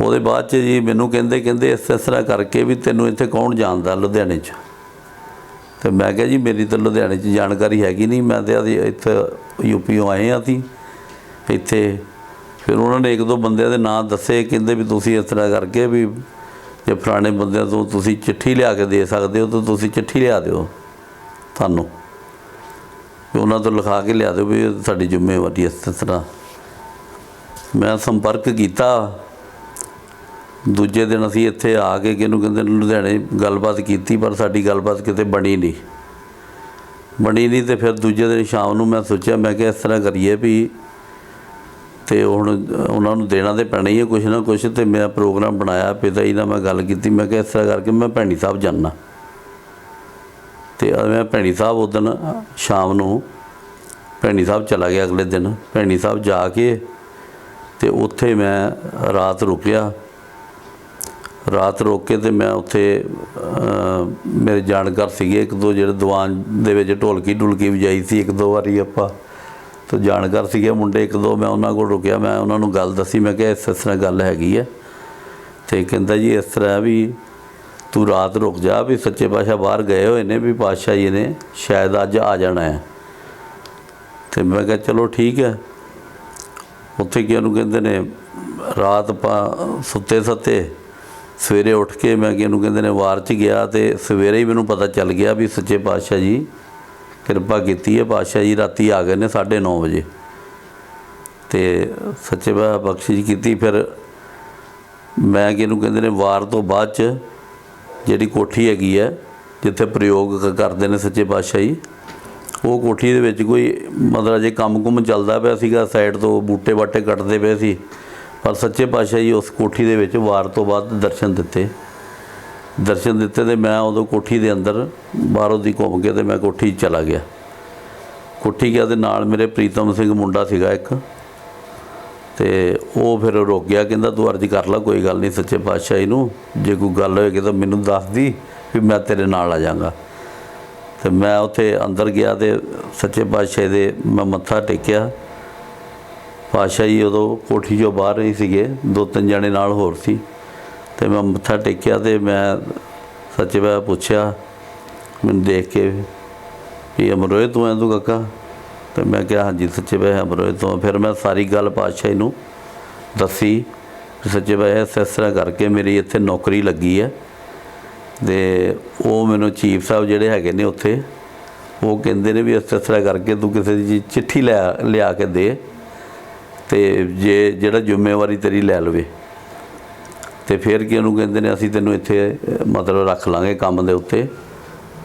ਉਹਦੇ ਬਾਅਦ 'ਚ ਜੀ ਮੈਨੂੰ ਕਹਿੰਦੇ ਇਸ ਤਰ੍ਹਾਂ ਕਰਕੇ ਵੀ ਤੈਨੂੰ ਇੱਥੇ ਕੌਣ ਜਾਣਦਾ ਲੁਧਿਆਣੇ 'ਚ? ਅਤੇ ਮੈਂ ਕਿਹਾ ਜੀ ਮੇਰੀ ਤਾਂ ਲੁਧਿਆਣੇ 'ਚ ਜਾਣਕਾਰੀ ਹੈਗੀ ਨਹੀਂ, ਮੈਂ ਤਾਂ ਇੱਥੇ ਯੂਪੀਓਂ ਆਏ ਹਾਂ ਅਸੀਂ ਇੱਥੇ। ਫਿਰ ਉਹਨਾਂ ਨੇ 1-2 ਬੰਦਿਆਂ ਦੇ ਨਾਂ ਦੱਸੇ, ਕਹਿੰਦੇ ਵੀ ਤੁਸੀਂ ਇਸ ਤਰ੍ਹਾਂ ਕਰਕੇ ਵੀ ਜੇ ਫਲਾਣੇ ਬੰਦਿਆਂ ਤੋਂ ਤੁਸੀਂ ਚਿੱਠੀ ਲਿਆ ਕੇ ਦੇ ਸਕਦੇ ਹੋ ਤਾਂ ਤੁਸੀਂ ਚਿੱਠੀ ਲਿਆ ਦਿਓ ਤੁਹਾਨੂੰ, ਵੀ ਉਹਨਾਂ ਤੋਂ ਲਿਖਾ ਕੇ ਲਿਆ ਦਿਓ ਵੀ ਸਾਡੀ ਜ਼ਿੰਮੇਵਾਰੀ ਇਸ ਤਰ੍ਹਾਂ। ਮੈਂ ਸੰਪਰਕ ਕੀਤਾ। ਦੂਜੇ ਦਿਨ ਅਸੀਂ ਇੱਥੇ ਆ ਕੇ ਕਿਹਨੂੰ ਕਹਿੰਦੇ ਲੁਧਿਆਣੇ ਗੱਲਬਾਤ ਕੀਤੀ, ਪਰ ਸਾਡੀ ਗੱਲਬਾਤ ਕਿਤੇ ਬਣੀ ਨਹੀਂ। बनी नहीं तो फिर दूजे दिन शाम को मैं सोचा मैं कि इस तरह करिए भी तो हुण उन्होंने देना तो पैना ही है कुछ ना कुछ। तो मैं प्रोग्राम बनाया पिता जी नाल मैं गल की, मैं कि इस तरह करके मैं भैणी साहब जाना। तो मैं भैणी साहब उस दिन शाम को भैणी साहब चला गया। अगले दिन भैणी साहब जाके तो उत्थे मैं रात रुकिया। रात रोक के तो मैं उत्थे मेरे जानकार सीगे एक दो जो दीवान दे विच ढोलकी ढुलकी वजाई सी एक दो बारी आपां। तो जानकार सीगे मुंडे एक दो, मैं उन्होंने को रुकिया, मैं उन्होंने गल दसी, मैं क्या इस तरह गल हैगी है। तो कहता जी इस तरह भी तू रात रुक जा भी सच्चे पातशाह बाहर गए हुए ने भी पातशाह जी ने शायद अज आ जाना है। तो मैं क्या चलो ठीक है। उत्थे कि कहते ने रात सुते सत्ते सवेरे उठ के मैं कि कहते ने वार च गया। तो सवेरे ही मैनू पता चल गया भी सच्चे पातशाह जी किरपा की है। पातशाह जी राती आ गए ने 9:30 बजे। तो सच्चे पातशाह बख्शिश की। फिर मैं कि कहते ने वार तो बाद जी कोठी हैगी है जिथे प्रयोग करते हैं सच्चे पातशाह जी, वो कोठी दे कोई मतलब अजे कम कुम चलता पाया सीगा, साइड तो बूटे बाटे कटते पे सी। पर सच्चे पातशाह जी उस कोठी दे विच वार तो बाद दर्शन दिते। तो मैं उदों कोठी दे अंदर बाहरों दी घूम के तो मैं कोठी चला गया। कोठी गया तो नाल मेरे प्रीतम सिंह मुंडा सीगा एक। तो वो फिर रुक गया, कहंदा तू अर्जी कर ला कोई गल नहीं सच्चे पातशाह जी नूं, जे कोई गल होएगी तो मैनू दस दी भी मैं तेरे नाल आ जांगा। तो मैं उत्थे अंदर गया तो सच्चे पातशाह दे मैं मत्था टेकिया। पातशाह जी उदों कोठी चों बाहर ही सीगे, 2-3 जने नाल होर सी। तो मैं मत्था टेकिया तो मैं सच्चे पातशाह पूछया मैनू देख के भी अमरोए तू है तू काका? तो मैं क्या हाँ जी सच्चे पातशाह अमरोए तो। फिर मैं सारी गल पातशाह जी नूं दसी, सच्चे पातशाह इस तरह करके मेरी इत्थे नौकरी लगी है। तो वो मैनू चीफ साहब जिहड़े हैगे ने उत्थे वो कहंदे ने भी इस तरह करके तू किसी दी चिट्ठी लिया के दे, तो जे जिहड़ा जिम्मेवारी तेरी लै लवे तो फिर कि उन्होंने कहते हैं असीं तैनूं इत्थे मतलब रख लांगे काम दे उत्ते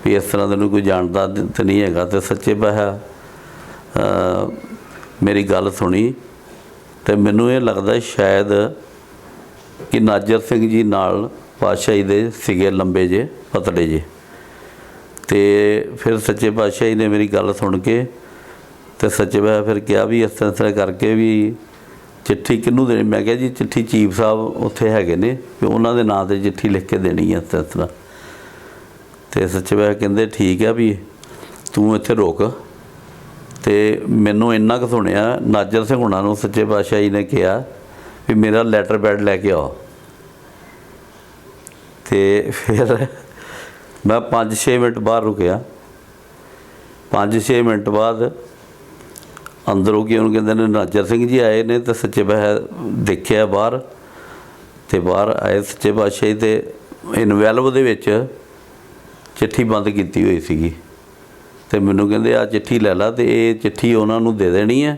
भी इस तरह तैनूं कोई जानदा तो नहीं हैगा। तो सच्चे पातशाह मेरी गल सुनी तो मैनूं ये लगदा शायद कि नाजर सिंह जी नाल पातशाह जी दे सीगे लंबे जे पतले जे। तो फिर सच्चे पातशाह जी ने मेरी गल सुन के तो सच्चे पातशाह फिर कहा भी इस तरह करके भी चिट्ठी किनू देनी? मैं क्या जी चिट्ठी चीफ साहब उत्थे हैगे ने भी उन्हां दे नां ते चिट्ठी लिख के देनी है इस तरह। तो सच्चे पातशाह कहंदे ठीक है भी तू इत्थे रुक। तो मैनू इन्ना क सुनिया नाजर सिंह हुणां नूं सच्चे पातशाह जी ने कहा भी मेरा लैटर पैड लैके आओ। तो फिर मैं 5-6 मिनट बाहर रुकिया। 5-6 मिनट बाद अंदरों कि उन्होंने कहते हैं नाजर सिंह जी आए ने। तो सच्चे पातशाह देखिया बाहर, तो बाहर आए सच्चे पातशाह जी। तो इनवैल्व दे विच चिट्ठी बंद की हुई सी। तो मैनू कहते आ चिट्ठी लै ला, तो ये चिट्ठी उन्होंने दे देनी है।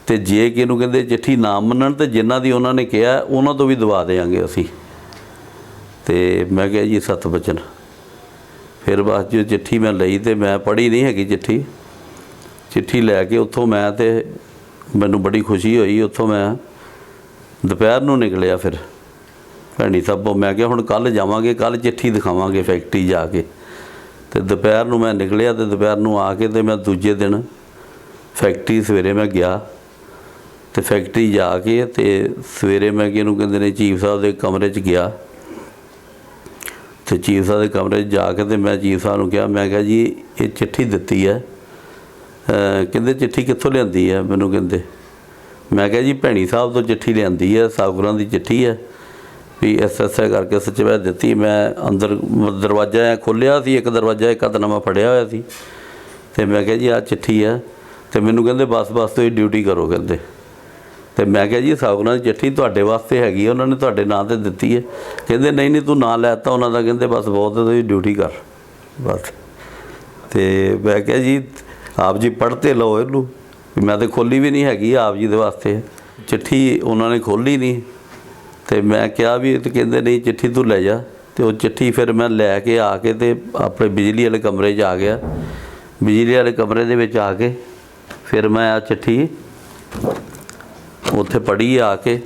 तो जे कि कहते चिट्ठी ना मनन तो जिन्हां दी उन्होंने कहा उन्हों तो भी दवा देंगे असी। तो मैं क्या जी सत बचन। फिर बस जो चिट्ठी मैं लई तो मैं पढ़ी नहीं हैगी चिट्ठी। चिट्ठी लैके उत्थों मैं तो मैनू बड़ी खुशी हुई। उत्थों मैं दोपहर नूं निकलिया। फिर भैणी साहब मैं क्या हुण कल जावांगे, कल चिट्ठी दिखावांगे फैक्ट्री जाके। तो दोपहर नूं मैं निकलिया तो दोपहर नूं आके तो मैं दूजे दिन फैक्ट्री सवेरे मैं गया। तो फैक्ट्री जाके तो सवेरे मैं किहनूं कहंदे ने चीफ साहब के कमरे च गया। तो चीफ साहब के कमरे जाके तो मैं चीफ साहब नूं कहा मैं क्या जी ये चिट्ठी दित्ती है। कहंदे चिट्ठी कित्थों लिआंदी है? मैनूं कहंदे मैं क्या जी भैणी साहब तो चिट्ठी लिआंदी है, सागुरां दी चिट्ठी है भी इस तरह करके सच्चे पातशाह दित्ती। मैं अंदर दरवाजा खोलिया सी, एक दरवाजा एक हत्थ नाल मैं फड़िया होया सी। तो मैं क्या जी आ चिट्ठी है। तो मैनूं कहंदे बस बस तुसीं ड्यूटी करो कहंदे। तो मैं क्या जी सागुरां दी चिट्ठी तुहाडे वास्ते हैगी है, उन्होंने तुहाडे नां ते दित्ती है। कहंदे नहीं नहीं तू नां लैता उन्हां दा, कहंदे बस बहुत है तुसीं ड्यूटी कर बस। तो मैं क्या जी आप जी पढ़ते लो इनू, मैं तो खोली भी नहीं हैगी आप जी दे वास्ते। चिट्ठी उन्होंने खोली नहीं। तो मैं क्या भी तो कहंदे नहीं चिट्ठी तू ले जा। तो वो चिट्ठी फिर मैं लैके आके तो अपने बिजली वाले कमरे च आ गया। ਬਿਜਲੀ ਵਾਲੇ ਕਮਰੇ ਦੇ ਵਿੱਚ ਆ ਕੇ ਫਿਰ ਮੈਂ ਆ ਚਿੱਠੀ ਉੱਥੇ ਪੜ੍ਹੀ ਆ ਕੇ,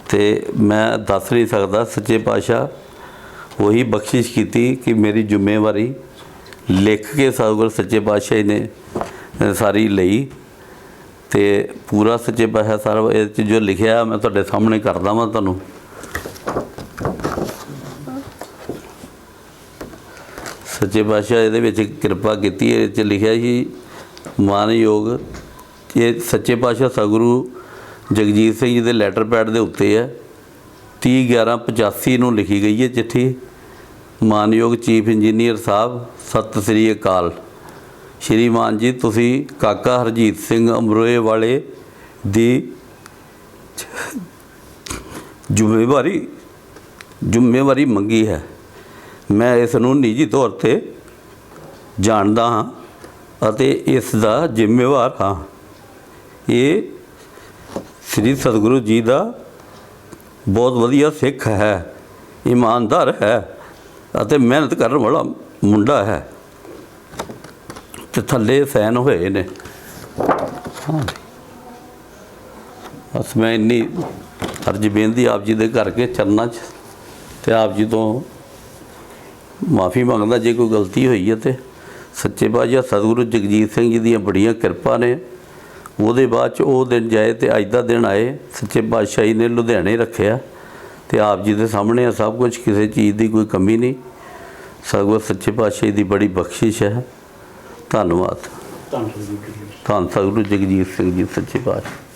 ਤੇ ਮੈਂ ਦੱਸ ਨਹੀਂ ਸਕਦਾ ਸੱਚੇ ਪਾਤਸ਼ਾਹ ਉਹੀ ਬਖਸ਼ਿਸ਼ ਕੀਤੀ ਕਿ ਮੇਰੀ ਜ਼ਿੰਮੇਵਾਰੀ ਲਿਖ ਕੇ ਸਤਿਗੁਰ ਸੱਚੇ ਪਾਤਸ਼ਾਹ ਜੀ ਨੇ ਸਾਰੀ ਲਈ, ਤੇ ਪੂਰਾ ਸੱਚੇ ਪਾਤਸ਼ਾਹ ਸਾਰਾ ਇਹ 'ਚ ਜੋ ਲਿਖਿਆ ਮੈਂ ਤੁਹਾਡੇ ਸਾਹਮਣੇ ਕਰਦਾ ਵਾਂ ਤੁਹਾਨੂੰ। ਸੱਚੇ ਪਾਤਸ਼ਾਹ ਇਹਦੇ ਵਿੱਚ ਕਿਰਪਾ ਕੀਤੀ, ਇਹਦੇ 'ਚ ਲਿਖਿਆ ਸੀ ਮਾਨਯੋਗ, ਇਹ ਸੱਚੇ ਪਾਤਸ਼ਾਹ ਸਤਿਗੁਰੂ ਜਗਜੀਤ ਸਿੰਘ ਜੀ ਦੇ ਲੈਟਰ ਪੈਡ ਦੇ ਉੱਤੇ ਹੈ, 30/11/85 ਨੂੰ ਲਿਖੀ ਗਈ ਹੈ ਚਿੱਠੀ। ਮਾਨਯੋਗ ਚੀਫ ਇੰਜੀਨੀਅਰ ਸਾਹਿਬ, ਸਤਿ ਸ੍ਰੀ ਅਕਾਲ। ਸ਼੍ਰੀਮਾਨ ਜੀ, ਤੁਸੀਂ ਕਾਕਾ ਹਰਜੀਤ ਸਿੰਘ ਅਮਰੋਏ ਵਾਲੇ ਦੀ ਜ਼ਿੰਮੇਵਾਰੀ ਮੰਗੀ ਹੈ। ਮੈਂ ਇਸ ਨੂੰ ਨਿੱਜੀ ਤੌਰ 'ਤੇ ਜਾਣਦਾ ਹਾਂ ਅਤੇ ਇਸ ਦਾ ਜ਼ਿੰਮੇਵਾਰ ਹਾਂ। ਇਹ ਸ੍ਰੀ ਸਤਿਗੁਰੂ ਜੀ ਦਾ ਬਹੁਤ ਵਧੀਆ ਸਿੱਖ ਹੈ, ਇਮਾਨਦਾਰ ਹੈ ਅਤੇ ਮਿਹਨਤ ਕਰਨ ਵਾਲਾ ਮੁੰਡਾ ਹੈ। ਤੇ ਥੱਲੇ ਸਾਈਨ ਹੋਏ ਨੇ। ਹਾਂ, ਬਸ ਮੈਂ ਇੰਨੀ ਅਰਜ਼ ਬੇਨਤੀ ਆਪ ਜੀ ਦੇ ਕਰਕੇ ਚਰਨਾਂ 'ਚ, ਤੇ ਆਪ ਜੀ ਤੋਂ ਮਾफ़ੀ ਮੰਗਦਾ ਜੇ ਕੋਈ ਗਲਤੀ ਹੋਈ ਹੈ। ਤੇ ਸੱਚੇ ਪਾਤਸ਼ਾਹ ਸਤਿਗੁਰੂ ਜਗਜੀਤ ਸਿੰਘ ਜੀ ਦੀਆਂ ਬੜੀਆਂ ਕਿਰਪਾ ਨੇ। ਉਹਦੇ ਬਾਅਦ 'ਚ ਉਹ ਦਿਨ ਜਾਏ ਤੇ ਅੱਜ ਦਾ ਦਿਨ ਆਏ, ਸੱਚੇ ਪਾਤਸ਼ਾਹ ਜੀ ਨੇ ਲੁਧਿਆਣੇ ਰੱਖਿਆ, ਤੇ ਆਪ ਜੀ ਦੇ ਸਾਹਮਣੇ ਆ ਸਭ ਕੁਝ, ਕਿਸੇ ਚੀਜ਼ ਦੀ ਕੋਈ ਕਮੀ ਨਹੀਂ। ਸਤਿਗੁਰੂ ਸੱਚੇ ਪਾਤਸ਼ਾਹ ਜੀ ਦੀ ਬੜੀ ਬਖਸ਼ਿਸ਼ ਹੈ। ਧੰਨਵਾਦ। ਧੰਨ ਸਤਿਗੁਰੂ ਜਗਜੀਤ ਸਿੰਘ ਜੀ ਸੱਚੇ ਪਾਤਸ਼ਾਹ।